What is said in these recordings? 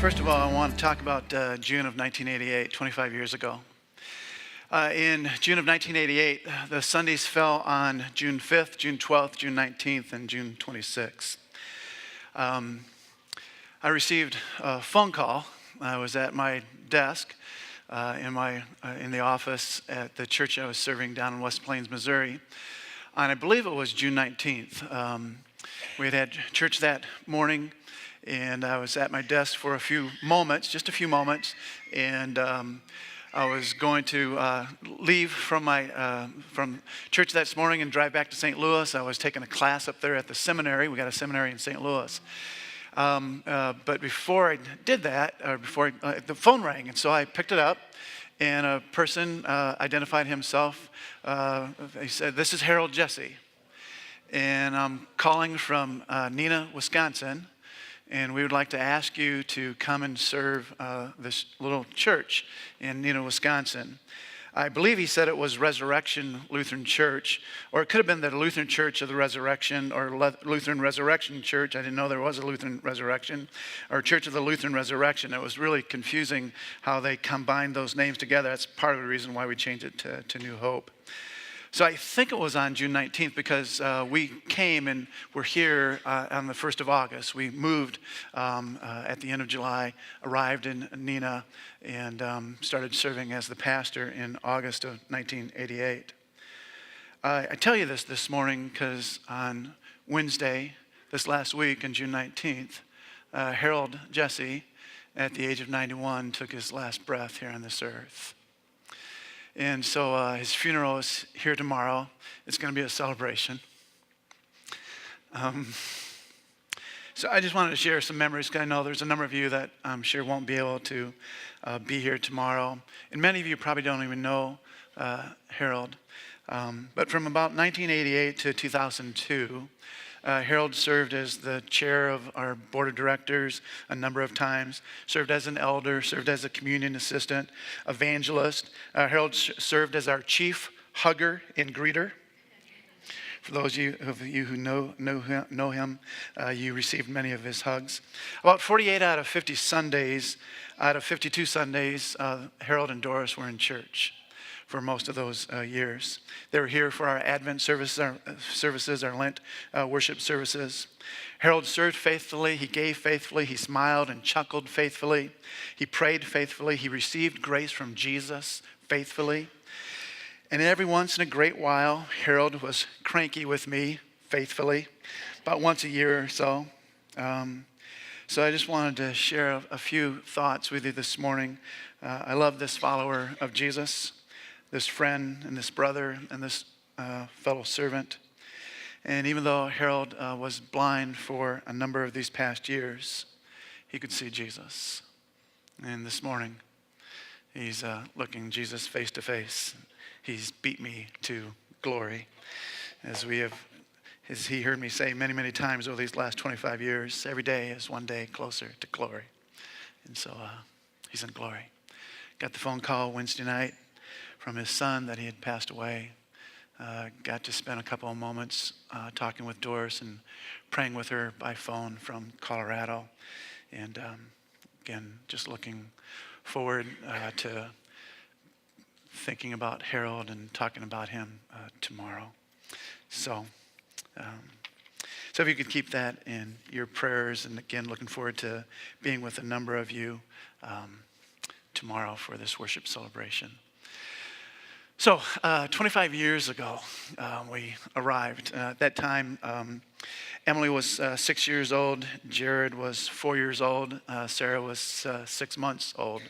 First of all, I want to talk about June of 1988, 25 years ago. In June of 1988, the Sundays fell on June 5th, June 12th, June 19th, and June 26th. I received a phone call. I was at my desk in the office at the church I was serving down in West Plains, Missouri, and I believe it was June 19th. We had church that morning, and I was at my desk for a few moments, just a few moments, and I was going to leave from church that morning and drive back to St. Louis. I was taking a class up there at the seminary. We got a seminary in St. Louis. But before I did that, the phone rang, and so I picked it up, and a person identified himself. He said, "This is Harold Jesse, and I'm calling from Neenah, Wisconsin, and we would like to ask you to come and serve this little church in Neenah, Wisconsin." I believe he said it was Resurrection Lutheran Church, or it could have been the Lutheran Church of the Resurrection, or Lutheran Resurrection Church. I didn't know there was a Lutheran Resurrection, or Church of the Lutheran Resurrection. It was really confusing how they combined those names together. That's part of the reason why we changed it to New Hope. So I think it was on June 19th because we came and were here on the 1st of August. We moved at the end of July, arrived in Neenah, and started serving as the pastor in August of 1988. I tell you this morning because on Wednesday, this last week, on June 19th, Harold Jesse, at the age of 91, took his last breath here on this earth. And so his funeral is here tomorrow. It's going to be a celebration. So I just wanted to share some memories, because I know there's a number of you that I'm sure won't be able to be here tomorrow. And many of you probably don't even know Harold. But from about 1988 to 2002, Harold served as the chair of our board of directors a number of times, served as an elder, served as a communion assistant, evangelist. Harold served as our chief hugger and greeter. For those of you who know him, you received many of his hugs. About 48 out of 50 Sundays, out of 52 Sundays, Harold and Doris were in church for most of those years. They were here for our Advent services, our Lent worship services. Harold served faithfully, he gave faithfully, he smiled and chuckled faithfully, he prayed faithfully, he received grace from Jesus faithfully. And every once in a great while, Harold was cranky with me faithfully, about once a year or so. So I just wanted to share a few thoughts with you this morning. I love this follower of Jesus, this friend and this brother and this fellow servant. And even though Harold was blind for a number of these past years, he could see Jesus. And this morning, he's looking Jesus face to face. He's beat me to glory, as he heard me say many, many times over these last 25 years, every day is one day closer to glory. And so he's in glory. Got the phone call Wednesday night from his son that he had passed away. Got to spend a couple of moments talking with Doris and praying with her by phone from Colorado. And again, just looking forward to thinking about Harold and talking about him tomorrow. So if you could keep that in your prayers, and again, looking forward to being with a number of you tomorrow for this worship celebration. So 25 years ago, we arrived. At that time, Emily was 6 years old, Jared was 4 years old, Sarah was 6 months old.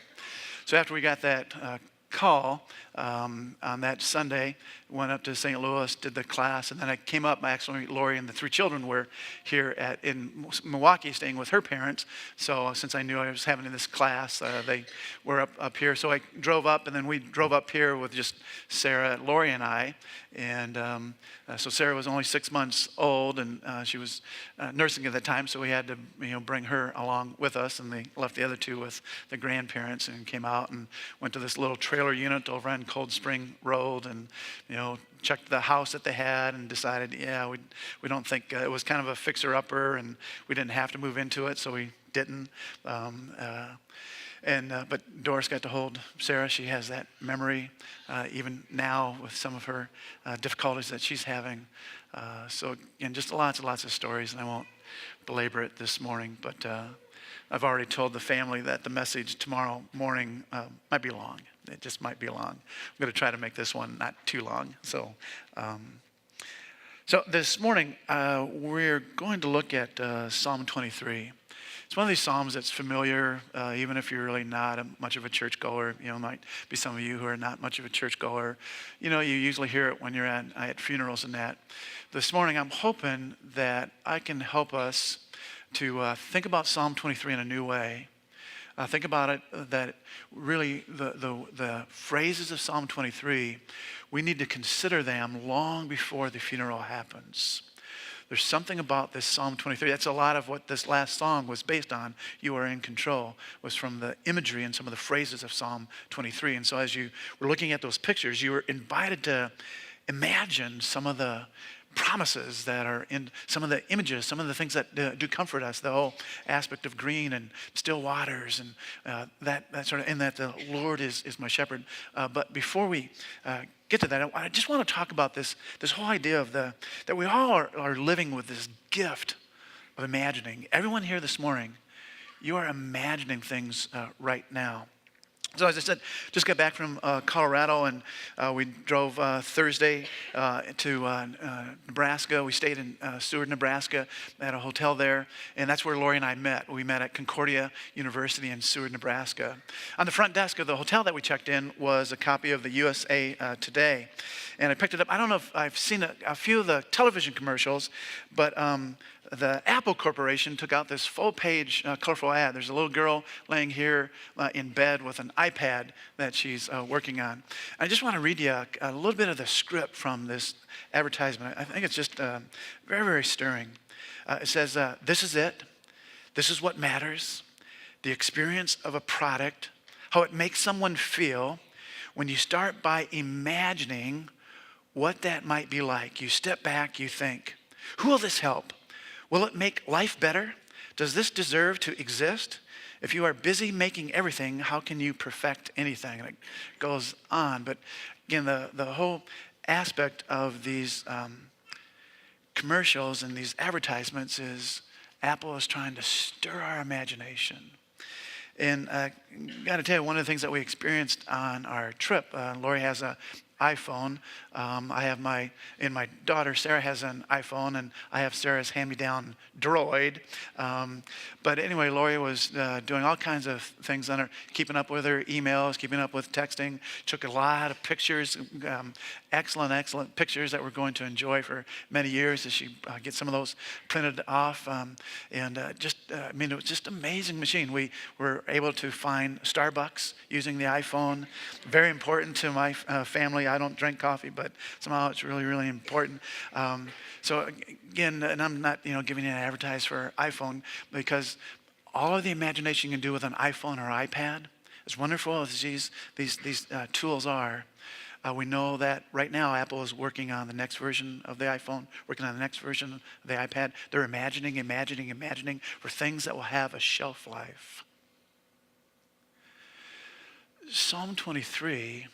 So after we got that call on that Sunday, went up to St. Louis, did the class, and then I came up. Actually, Lori and the 3 children were here in Milwaukee staying with her parents. So since I knew I was having this class, they were up here. So I drove up, and then we drove up here with just Sarah, Lori, and I. And so Sarah was only 6 months old, and she was nursing at the time, so we had to bring her along with us, and they left the other 2 with the grandparents and came out and went to this little trail trailer unit over on Cold Spring Road, and checked the house that they had and decided, we don't think it was kind of a fixer-upper, and we didn't have to move into it, so we didn't. But Doris got to hold Sarah. She has that memory even now with some of her difficulties that she's having. So again, just lots and lots of stories, and I won't belabor it this morning, but I've already told the family that the message tomorrow morning might be long. It just might be long. I'm going to try to make this one not too long. So this morning, we're going to look at Psalm 23. It's one of these psalms that's familiar, even if you're really not much of a churchgoer. Might be some of you who are not much of a churchgoer. You usually hear it when you're at funerals and that. This morning, I'm hoping that I can help us to think about Psalm 23 in a new way. Think about it that really the phrases of Psalm 23, we need to consider them long before the funeral happens. There's something about this Psalm 23. That's a lot of what this last song was based on. You Are in Control was from the imagery and some of the phrases of Psalm 23. And so as you were looking at those pictures, you were invited to imagine some of the promises that are in some of the images, some of the things that do comfort us, the whole aspect of green and still waters and that sort of, and that the Lord is my shepherd. But before we get to that, I just want to talk about this whole idea of that we all are living with this gift of imagining. Everyone here this morning, you are imagining things right now. So as I said, just got back from Colorado, and we drove Thursday to Nebraska. We stayed in Seward, Nebraska, at a hotel there, and that's where Lori and I met. We met at Concordia University in Seward, Nebraska. On the front desk of the hotel that we checked in was a copy of the USA Today, and I picked it up. I don't know if I've seen a few of the television commercials, but the Apple Corporation took out this full-page colorful ad. There's a little girl laying here in bed with an iPad that she's working on. I just want to read you a little bit of the script from this advertisement. I think it's just very, very stirring. It says, this is it. This is what matters. The experience of a product, how it makes someone feel when you start by imagining what that might be like. You step back, you think, who will this help? Will it make life better? Does this deserve to exist? If you are busy making everything, how can you perfect anything? And it goes on. But again, the whole aspect of these commercials and these advertisements is Apple is trying to stir our imagination. And I got to tell you, one of the things that we experienced on our trip, Lori has an iPhone. I have my daughter Sarah has an iPhone, and I have Sarah's hand-me-down Droid. But anyway, Lori was doing all kinds of things on her, keeping up with her emails, keeping up with texting. Took a lot of pictures, excellent pictures that we're going to enjoy for many years as she gets some of those printed off. It was just an amazing machine. We were able to find Starbucks using the iPhone. Very important to my family. I don't drink coffee, but somehow it's really, really important. So again, and I'm not, giving you an advertise for iPhone, because all of the imagination you can do with an iPhone or iPad, as wonderful as these tools are, we know that right now Apple is working on the next version of the iPhone, working on the next version of the iPad. They're imagining for things that will have a shelf life. Psalm 23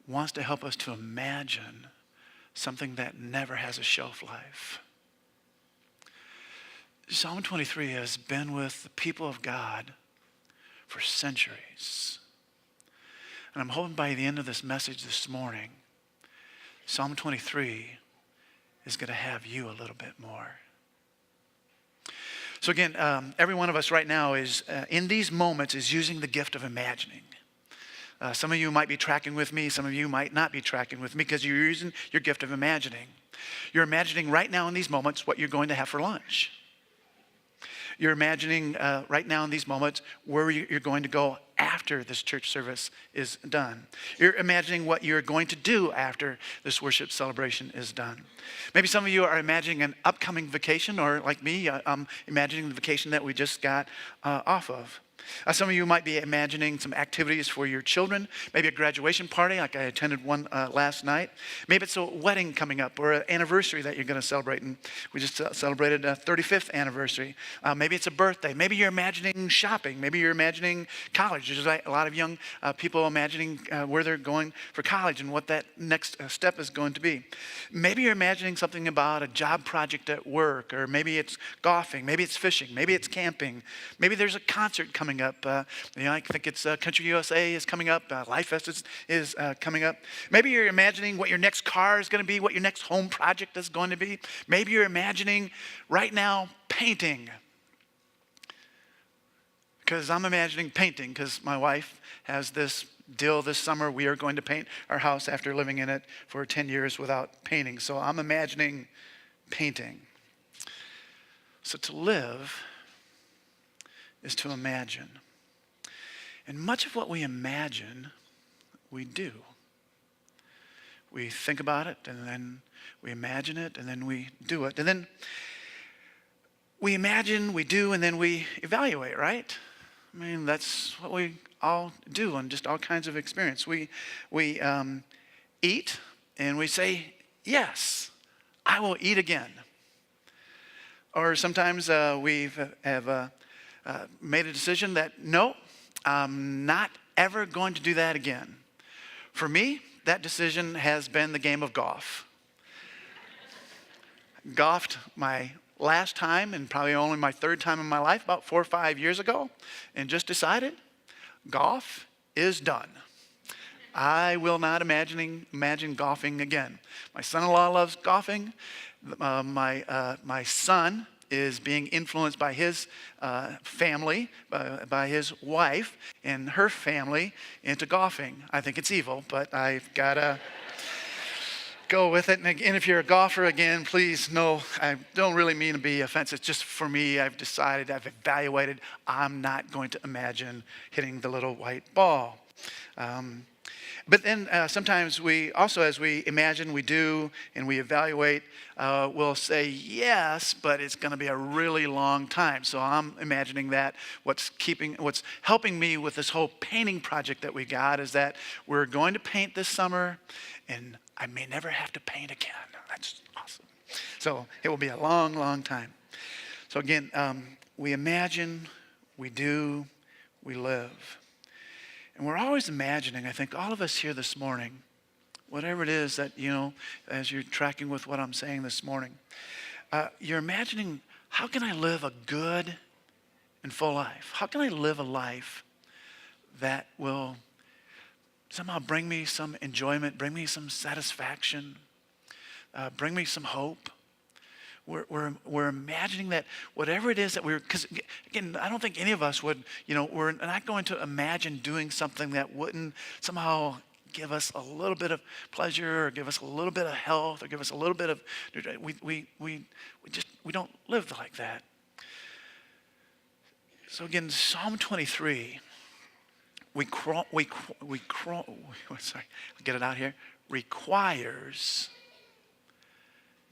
wants to help us to imagine something that never has a shelf life. Psalm 23 has been with the people of God for centuries. And I'm hoping by the end of this message this morning, Psalm 23 is going to have you a little bit more. So again, every one of us right now is, in these moments, is using the gift of imagining. Some of you might be tracking with me. Some of you might not be tracking with me because you're using your gift of imagining. You're imagining right now in these moments what you're going to have for lunch. You're imagining right now in these moments where you're going to go after this church service is done. You're imagining what you're going to do after this worship celebration is done. Maybe some of you are imagining an upcoming vacation, or like me, I'm imagining the vacation that we just got off of. Some of you might be imagining some activities for your children, maybe a graduation party, like I attended one last night. Maybe it's a wedding coming up or an anniversary that you're going to celebrate. And we just celebrated a 35th anniversary. Maybe it's a birthday. Maybe you're imagining shopping. Maybe you're imagining college. There's a lot of young people imagining where they're going for college and what that next step is going to be. Maybe you're imagining something about a job project at work, or maybe it's golfing, maybe it's fishing, maybe it's camping. Maybe there's a concert coming up. I think it's Country USA is coming up. Life Fest is coming up. Maybe you're imagining what your next car is going to be, what your next home project is going to be. Maybe you're imagining right now painting. Because I'm imagining painting, because my wife has this deal this summer. We are going to paint our house after living in it for 10 years without painting. So I'm imagining painting. So to live is to imagine. And much of what we imagine, we do. We think about it, and then we imagine it, and then we do it. And then we imagine, we do, and then we evaluate, right? I mean, that's what we all do in just all kinds of experience. We eat, and we say, yes, I will eat again. Or sometimes we have made a decision that, no, I'm not ever going to do that again. For me, that decision has been the game of golf. Golfed my last time, and probably only my third time in my life, about 4 or 5 years ago, and just decided golf is done. I will not imagine golfing again. My son-in-law loves golfing. My son is being influenced by his family, by his wife and her family into golfing. I think it's evil, but I've got to go with it. And if you're a golfer, again, please know, I don't really mean to be offensive. Just for me, I've decided, I've evaluated, I'm not going to imagine hitting the little white ball. But then sometimes we also, as we imagine, we do, and we evaluate, we'll say yes, but it's going to be a really long time. So I'm imagining that what's helping me with this whole painting project that we got is that we're going to paint this summer, and I may never have to paint again. That's awesome. So it will be a long, long time. So again, we imagine, we do, we live. And we're always imagining, I think all of us here this morning, whatever it is that, as you're tracking with what I'm saying this morning, you're imagining, how can I live a good and full life? How can I live a life that will somehow bring me some enjoyment, bring me some satisfaction, bring me some hope? We're imagining that whatever it is that because again, I don't think any of us would, we're not going to imagine doing something that wouldn't somehow give us a little bit of pleasure, or give us a little bit of health, or give us a little bit of, we don't live like that. So again, Psalm 23, get it out here, requires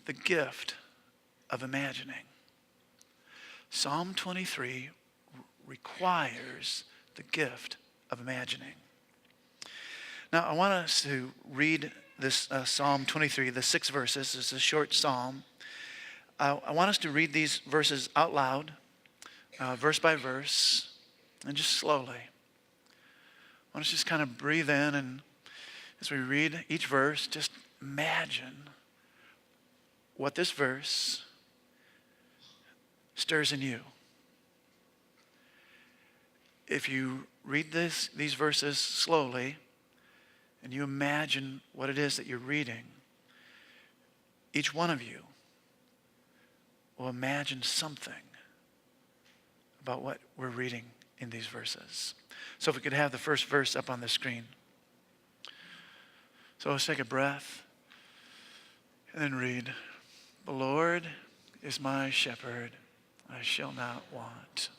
the gift of imagining. Psalm 23 requires the gift of imagining. Now, I want us to read this Psalm 23, the 6 verses. It's a short psalm. I want us to read these verses out loud, verse by verse, and just slowly. I want us to just kind of breathe in, and as we read each verse, just imagine what this verse stirs in you. If you read these verses slowly and you imagine what it is that you're reading, each one of you will imagine something about what we're reading in these verses. So if we could have the first verse up on the screen. So let's take a breath and then read. The Lord is my shepherd, I shall not want.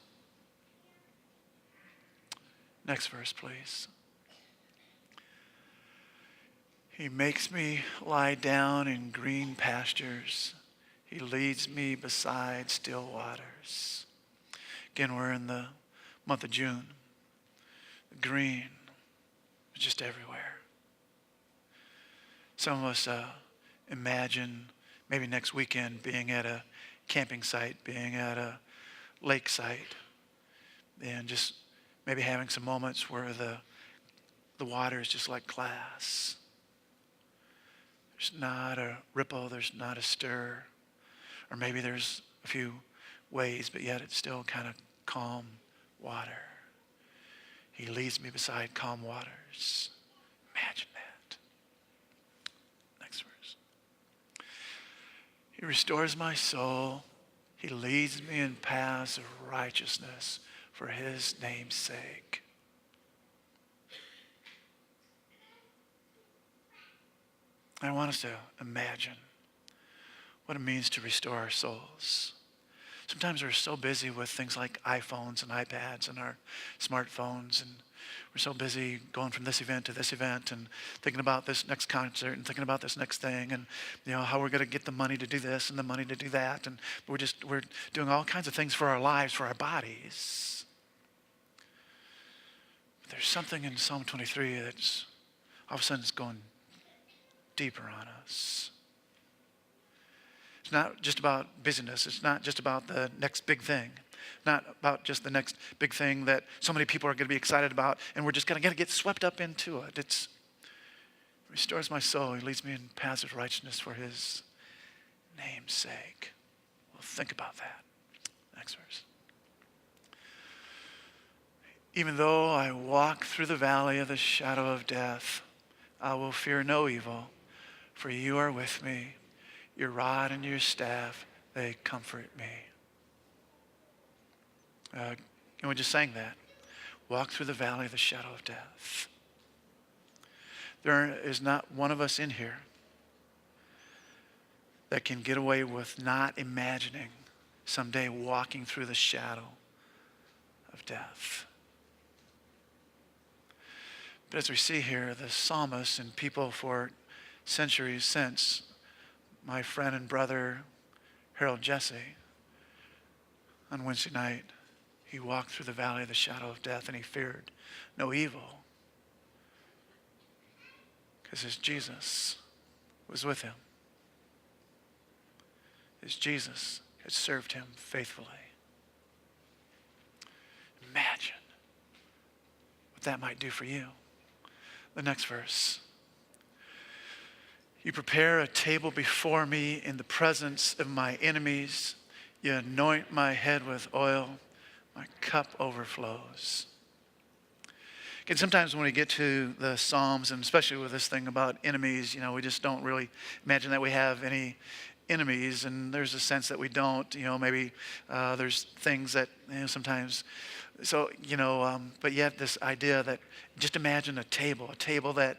Next verse, please. He makes me lie down in green pastures. He leads me beside still waters. Again, we're in the month of June. The green was just everywhere. Some of us imagine maybe next weekend being at a camping site, being at a lake site, and just maybe having some moments where the water is just like glass. There's not a ripple, there's not a stir. Or maybe there's a few waves, but yet it's still kind of calm water. He leads me beside calm waters. Imagine that. Next verse. He restores my soul. He leads me in paths of righteousness for his name's sake. I want us to imagine what it means to restore our souls. Sometimes we're so busy with things like iPhones and iPads and our smartphones, and we're so busy going from this event to this event and thinking about this next concert and thinking about this next thing and how we're going to get the money to do this and the money to do that, and we're doing all kinds of things for our lives, for our bodies. But there's something in Psalm 23 that's all of a sudden it's going deeper on us. It's not just about busyness. It's not just about the next big thing. Not about just the next big thing that so many people are going to be excited about, and we're just going to get swept up into it. It restores my soul. He leads me in paths of righteousness for his name's sake. Well, think about that. Next verse. Even though I walk through the valley of the shadow of death, I will fear no evil, for you are with me. Your rod and your staff, they comfort me. And we just sang that. Walk through the valley of the shadow of death. There is not one of us in here that can get away with not imagining someday walking through the shadow of death. But as we see here, the psalmist and people for centuries since, my friend and brother Harold Jesse, on Wednesday night, he walked through the valley of the shadow of death and he feared no evil because his Jesus was with him. His Jesus had served him faithfully. Imagine what that might do for you. The next verse. You prepare a table before me in the presence of my enemies. You anoint my head with oil. My cup overflows. Again, sometimes when we get to the Psalms, and especially with this thing about enemies, we just don't really imagine that we have any enemies, and there's a sense that we don't. Maybe there's things that sometimes. So but yet this idea that just imagine a table that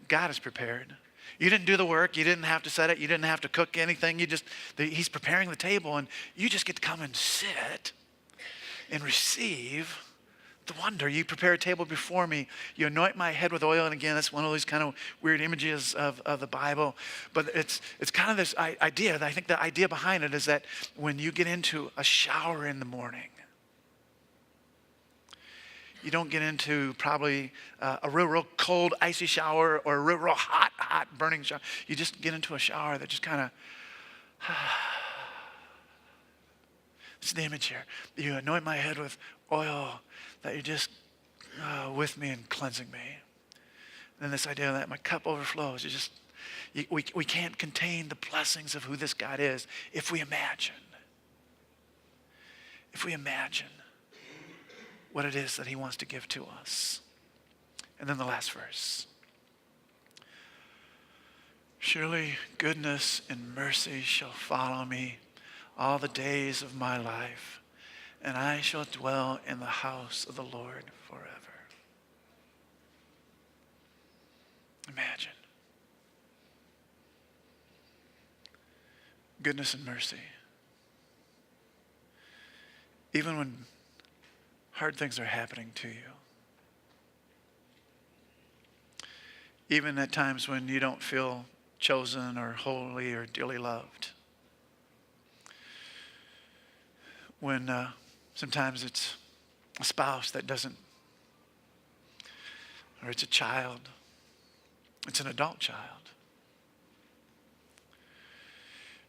God has prepared. You didn't do the work. You didn't have to set it. You didn't have to cook anything. He's preparing the table, and you just get to come and sit and receive the wonder. You prepare a table before me. You anoint my head with oil. And again, that's one of those kind of weird images of the Bible. But it's kind of this idea. I think the idea behind it is that when you get into a shower in the morning, you don't get into probably a real cold, icy shower or a real hot, burning shower. You just get into a shower that just kind of, it's the image here. You anoint my head with oil, that you're just with me and cleansing me. And then this idea that my cup overflows. We can't contain the blessings of who this God is if we imagine. If we imagine what it is that he wants to give to us. And then the last verse. Surely goodness and mercy shall follow me all the days of my life, and I shall dwell in the house of the Lord forever. Imagine. Goodness and mercy. Even when hard things are happening to you. Even at times when you don't feel chosen or holy or dearly loved. When sometimes it's a spouse that doesn't, or it's a child. It's an adult child.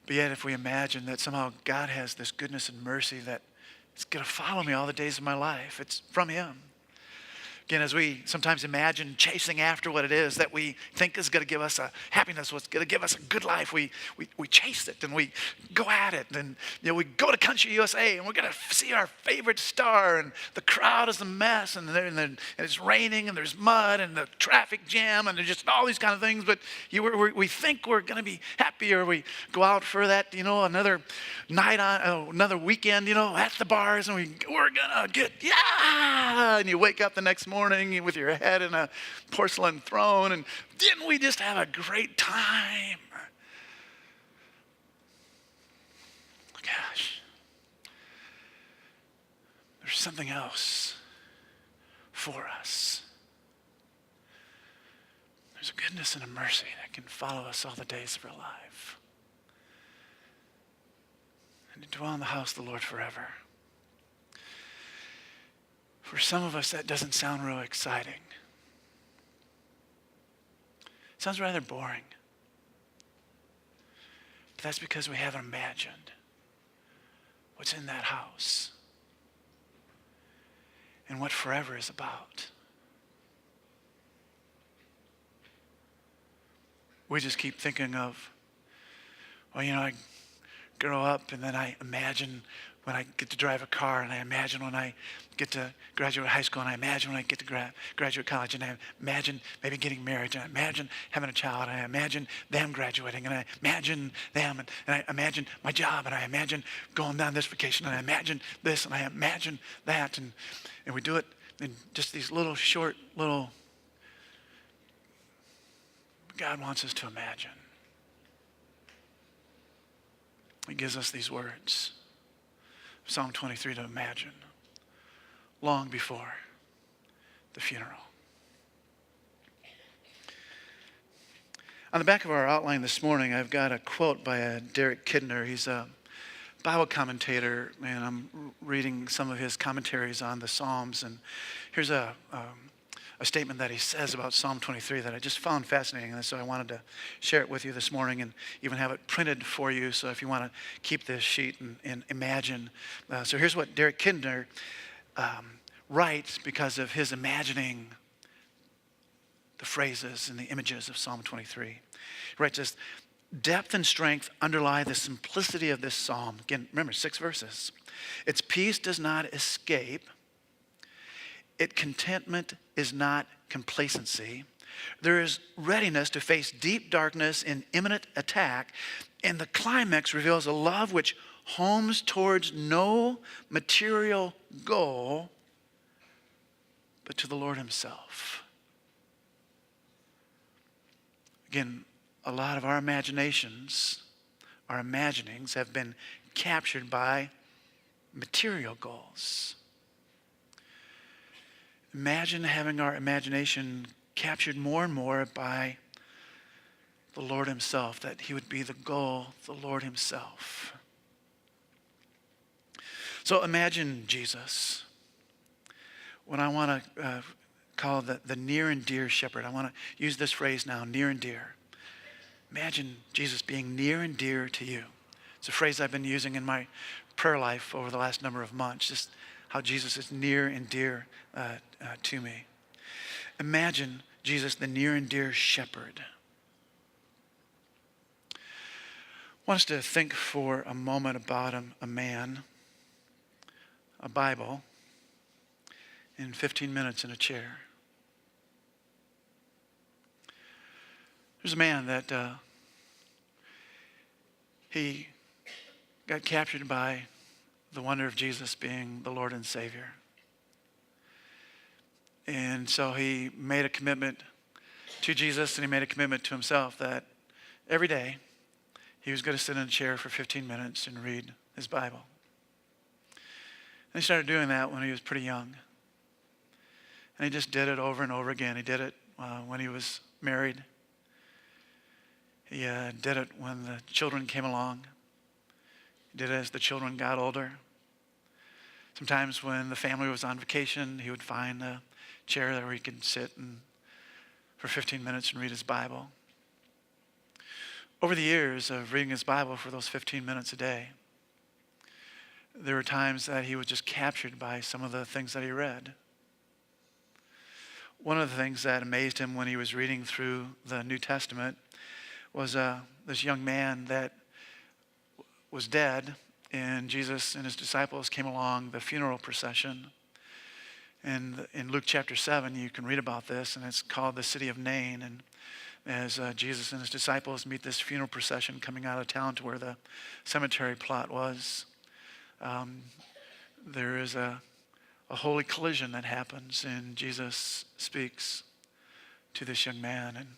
But yet if we imagine that somehow God has this goodness and mercy that it's going to follow me all the days of my life, it's from him. Again, as we sometimes imagine chasing after what it is that we think is going to give us a happiness, what's going to give us a good life, we chase it and we go at it. And we go to Country USA and we're going to see our favorite star, and the crowd is a mess, and it's raining and there's mud and the traffic jam and there's just all these kind of things. But we think we're going to be happy, or we go out for that, another night on another weekend, at the bars, and we're going to get, and you wake up the next morning with your head in a porcelain throne, and didn't we just have a great time? Gosh, there's something else for us. There's a goodness and a mercy that can follow us all the days of our life, and to dwell in the house of the Lord forever. For some of us, that doesn't sound real exciting. It sounds rather boring. But that's because we haven't imagined what's in that house and what forever is about. We just keep thinking of, I grow up and then I imagine when I get to drive a car, and I imagine when I get to graduate high school, and I imagine when I get to graduate college, and I imagine maybe getting married, and I imagine having a child, and I imagine them graduating, and I imagine them, and I imagine my job, and I imagine going down this vacation, and I imagine this, and I imagine that, and we do it in just these short little. God wants us to imagine. He gives us these words. Psalm 23 to imagine, long before the funeral. On the back of our outline this morning, I've got a quote by Derek Kidner. He's a Bible commentator, and I'm reading some of his commentaries on the Psalms. And here's a statement that he says about Psalm 23 that I just found fascinating, and so I wanted to share it with you this morning and even have it printed for you, so if you want to keep this sheet and imagine. So here's what Derek Kidner writes because of his imagining the phrases and the images of Psalm 23. He writes this: depth and strength underlie the simplicity of this psalm. Again, remember, 6 verses. Its peace does not escape. Its contentment is not complacency. There is readiness to face deep darkness and imminent attack. And the climax reveals a love which homes towards no material goal, but to the Lord himself. Again, a lot of our imaginations, our imaginings have been captured by material goals. Imagine having our imagination captured more and more by the Lord himself, that he would be the goal, the Lord himself. So imagine Jesus. When I want to call the near and dear shepherd, I want to use this phrase now, near and dear. Imagine Jesus being near and dear to you. It's a phrase I've been using in my prayer life over the last number of months, just how Jesus is near and dear to me. Imagine Jesus, the near and dear shepherd. I want us to think for a moment about a man, a Bible, in 15 minutes in a chair. There's a man that he got captured by the wonder of Jesus being the Lord and Savior. And so he made a commitment to Jesus, and he made a commitment to himself that every day he was going to sit in a chair for 15 minutes and read his Bible. And he started doing that when he was pretty young. And he just did it over and over again. He did it when he was married. He did it when the children came along. He did it as the children got older. Sometimes when the family was on vacation, he would find a chair where he could sit for 15 minutes and read his Bible. Over the years of reading his Bible for those 15 minutes a day, there were times that he was just captured by some of the things that he read. One of the things that amazed him when he was reading through the New Testament was this young man that was dead, and Jesus and his disciples came along the funeral procession. And in Luke chapter 7, you can read about this, and it's called the city of Nain. And as Jesus and his disciples meet this funeral procession coming out of town to where the cemetery plot was, there is a holy collision that happens, and Jesus speaks to this young man and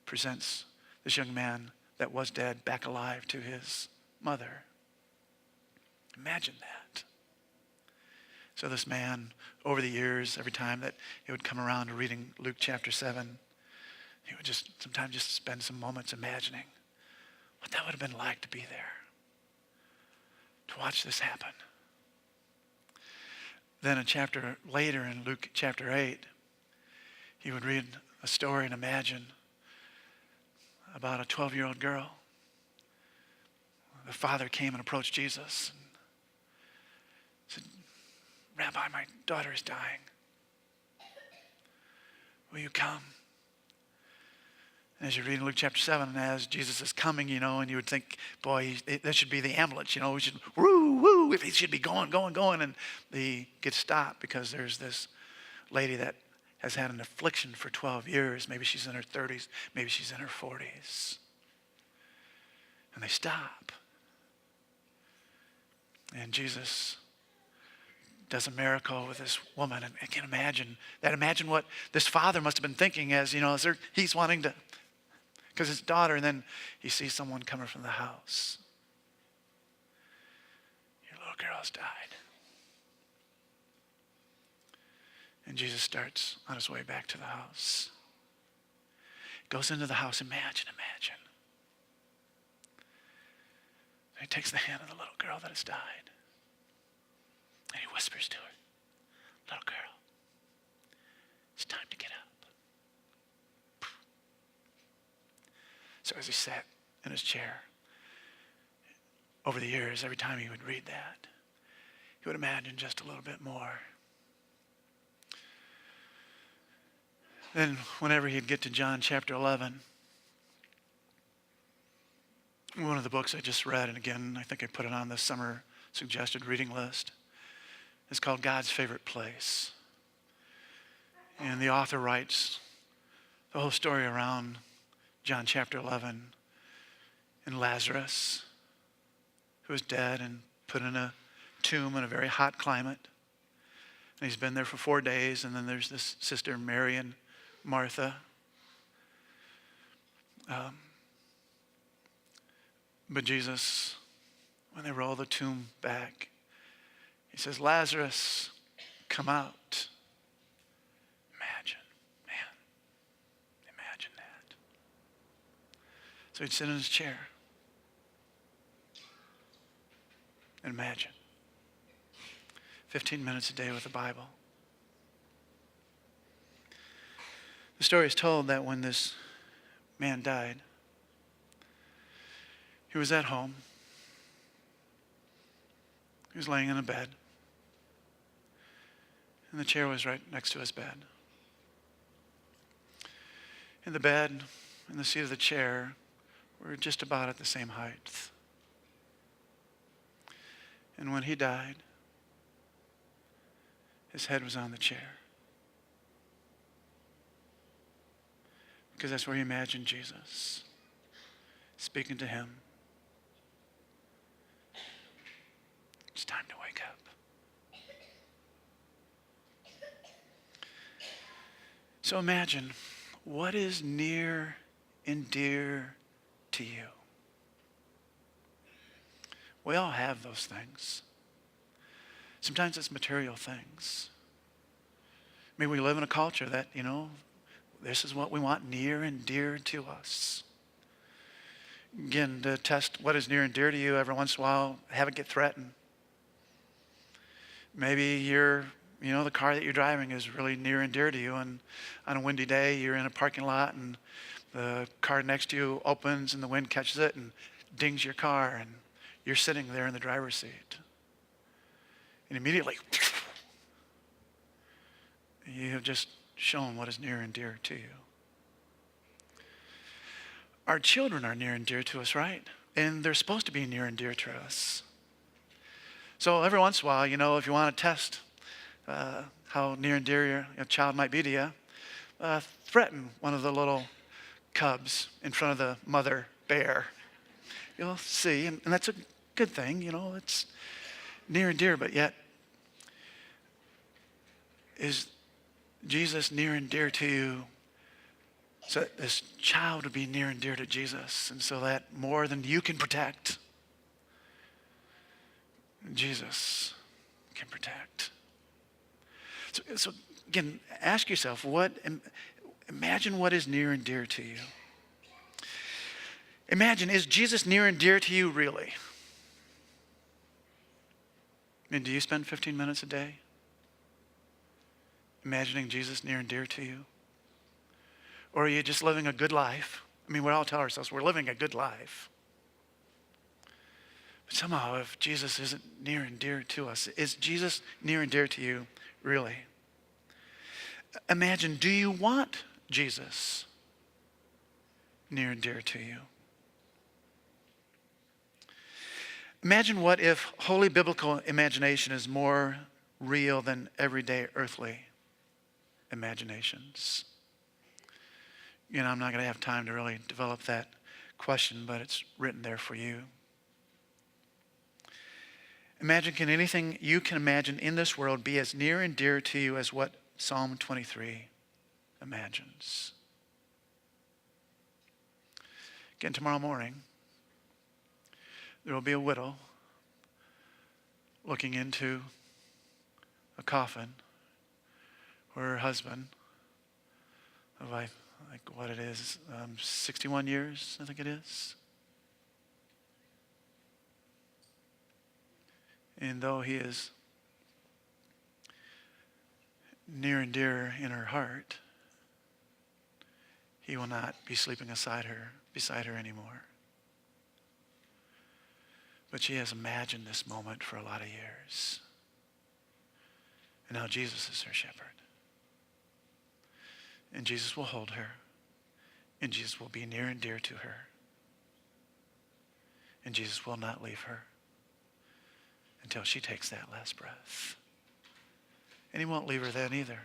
presents this young man that was dead back alive to his mother. Imagine that. So this man, over the years, every time that he would come around to reading Luke chapter 7, he would sometimes spend some moments imagining what that would have been like to be there, to watch this happen. Then a chapter later in Luke chapter 8, he would read a story and imagine about a 12-year-old girl. The father came and approached Jesus and said, "Rabbi, my daughter is dying. Will you come?" And as you read in Luke chapter 7, and as Jesus is coming, and you would think, boy, that should be the ambulance, we should, woo, woo, if he should be going. And he gets stopped because there's this lady that has had an affliction for 12 years. Maybe she's in her 30s, maybe she's in her 40s. And they stop. And Jesus does a miracle with this woman. And I can imagine what this father must have been thinking as he's wanting to, because his daughter, and then he sees someone coming from the house. "Your little girl has died." And Jesus starts on his way back to the house. Goes into the house, imagine. And he takes the hand of the little girl that has died. And he whispers to her, "Little girl, it's time to get up." So as he sat in his chair, over the years, every time he would read that, he would imagine just a little bit more. Then whenever he'd get to John chapter 11, one of the books I just read, and again, I think I put it on the summer suggested reading list, is called God's Favorite Place. And the author writes the whole story around John chapter 11 and Lazarus, who is dead and put in a tomb in a very hot climate. And he's been there for 4 days. And then there's this sister Mary and Martha. But Jesus, when they roll the tomb back, he says, "Lazarus, come out." Imagine that. So he'd sit in his chair and imagine 15 minutes a day with the Bible. The story is told that when this man died, he was at home. He was laying in a bed. And the chair was right next to his bed. And the bed and the seat of the chair were just about at the same height. And when he died, his head was on the chair. Because that's where he imagined Jesus speaking to him. It's time to wake up. So imagine, what is near and dear to you? We all have those things. Sometimes it's material things. I mean, we live in a culture that, this is what we want near and dear to us. Again, to test what is near and dear to you, every once in a while, have it get threatened. Maybe the car that you're driving is really near and dear to you, and on a windy day, you're in a parking lot, and the car next to you opens, and the wind catches it and dings your car, and you're sitting there in the driver's seat. And immediately, you have just shown what is near and dear to you. Our children are near and dear to us, right? And they're supposed to be near and dear to us. So every once in a while, if you want to test how near and dear your child might be to you, threaten one of the little cubs in front of the mother bear. You'll see, and that's a good thing, it's near and dear, but yet, is Jesus near and dear to you so that this child would be near and dear to Jesus, and so that more than you can protect, Jesus can protect. So again, ask yourself, imagine what is near and dear to you. Imagine, is Jesus near and dear to you really? I mean, do you spend 15 minutes a day imagining Jesus near and dear to you? Or are you just living a good life? I mean, we all tell ourselves we're living a good life. But somehow, if Jesus isn't near and dear to us, is Jesus near and dear to you really? Imagine, do you want Jesus near and dear to you? Imagine what if holy biblical imagination is more real than everyday earthly imaginations. I'm not going to have time to really develop that question, but it's written there for you. Imagine, can anything you can imagine in this world be as near and dear to you as what Psalm 23 imagines? Again, tomorrow morning, there will be a widow looking into a coffin where her husband of what it is, 61 years, I think it is. And though he is near and dear in her heart, he will not be sleeping beside her anymore. But she has imagined this moment for a lot of years. And now Jesus is her shepherd. And Jesus will hold her. And Jesus will be near and dear to her. And Jesus will not leave her until she takes that last breath. And he won't leave her then either.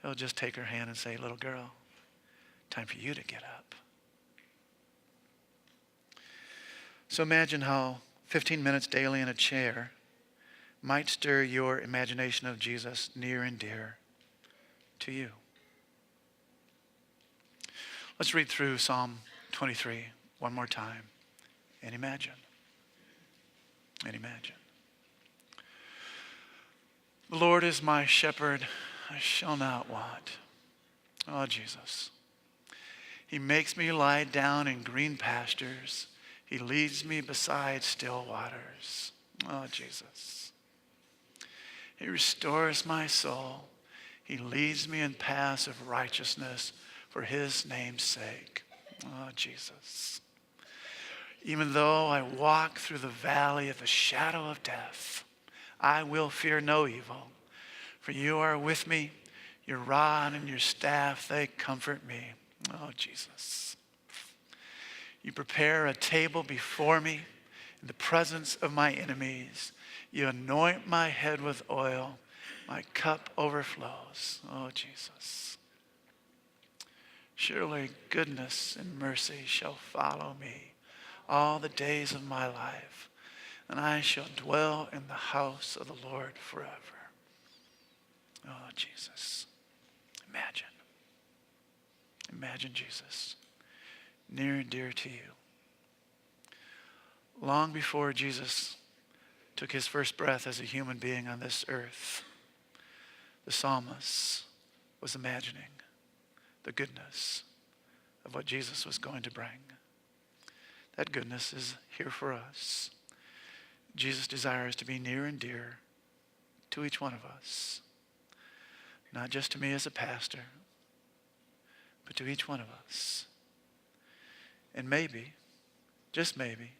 He'll just take her hand and say, little girl, time for you to get up. So imagine how 15 minutes daily in a chair might stir your imagination of Jesus near and dear to you. Let's read through Psalm 23 one more time and imagine. And imagine. The Lord is my shepherd, I shall not want. Oh, Jesus. He makes me lie down in green pastures. He leads me beside still waters. Oh, Jesus. He restores my soul. He leads me in paths of righteousness for his name's sake. Oh, Jesus. Even though I walk through the valley of the shadow of death, I will fear no evil. For you are with me. Your rod and your staff, they comfort me. Oh, Jesus. You prepare a table before me in the presence of my enemies. You anoint my head with oil. My cup overflows. Oh, Jesus. Surely goodness and mercy shall follow me all the days of my life, and I shall dwell in the house of the Lord forever. Oh, Jesus. Imagine. Imagine Jesus, near and dear to you. Long before Jesus took his first breath as a human being on this earth, the psalmist was imagining the goodness of what Jesus was going to bring. That goodness is here for us. Jesus desires to be near and dear to each one of us. Not just to me as a pastor, but to each one of us. And maybe, just maybe,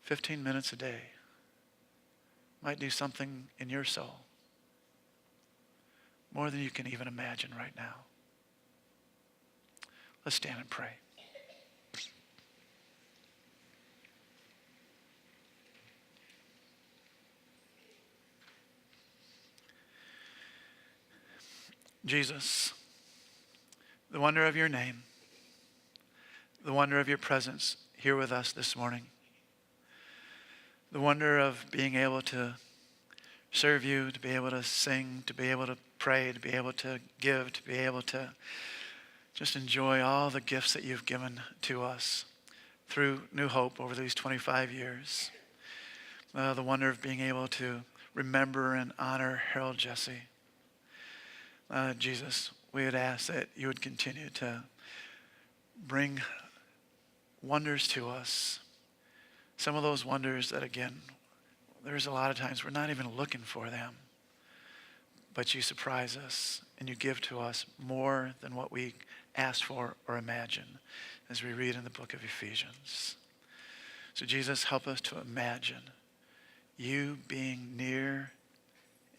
15 minutes a day might do something in your soul more than you can even imagine right now. Let's stand and pray. Jesus, the wonder of your name, the wonder of your presence here with us this morning, the wonder of being able to serve you, to be able to sing, to be able to pray, to be able to give, to be able to just enjoy all the gifts that you've given to us through New Hope over these 25 years. The wonder of being able to remember and honor Harold Jesse. Jesus, we would ask that you would continue to bring wonders to us. Some of those wonders that, again, there's a lot of times we're not even looking for them. But you surprise us and you give to us more than what we ask for or imagine, as we read in the book of Ephesians. So Jesus, help us to imagine you being near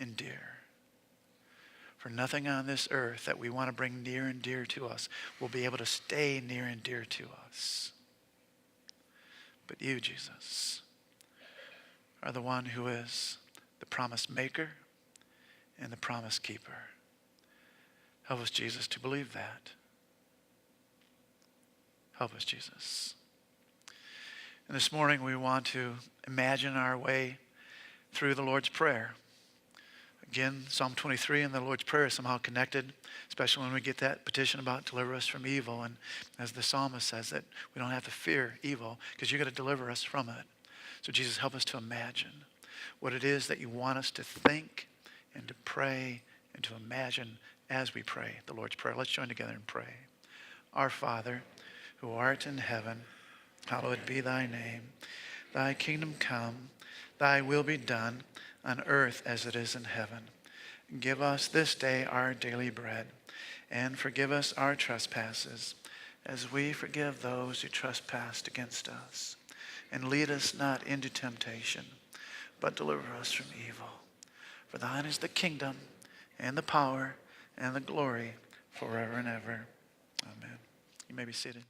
and dear. For nothing on this earth that we want to bring near and dear to us will be able to stay near and dear to us. But you, Jesus, are the one who is the promise maker and the promise keeper. Help us, Jesus, to believe that. Help us, Jesus. And this morning we want to imagine our way through the Lord's Prayer. Again, Psalm 23 and the Lord's Prayer is somehow connected, especially when we get that petition about deliver us from evil. And as the psalmist says, that we don't have to fear evil because you're going to deliver us from it. So Jesus, help us to imagine what it is that you want us to think and to pray and to imagine as we pray the Lord's Prayer. Let's join together and pray. Our Father, who art in heaven, hallowed be thy name. Thy kingdom come, thy will be done on earth as it is in heaven. Give us this day our daily bread, and forgive us our trespasses, as we forgive those who trespass against us. And lead us not into temptation, but deliver us from evil. For thine is the kingdom, and the power, and the glory, forever and ever. Amen. You may be seated.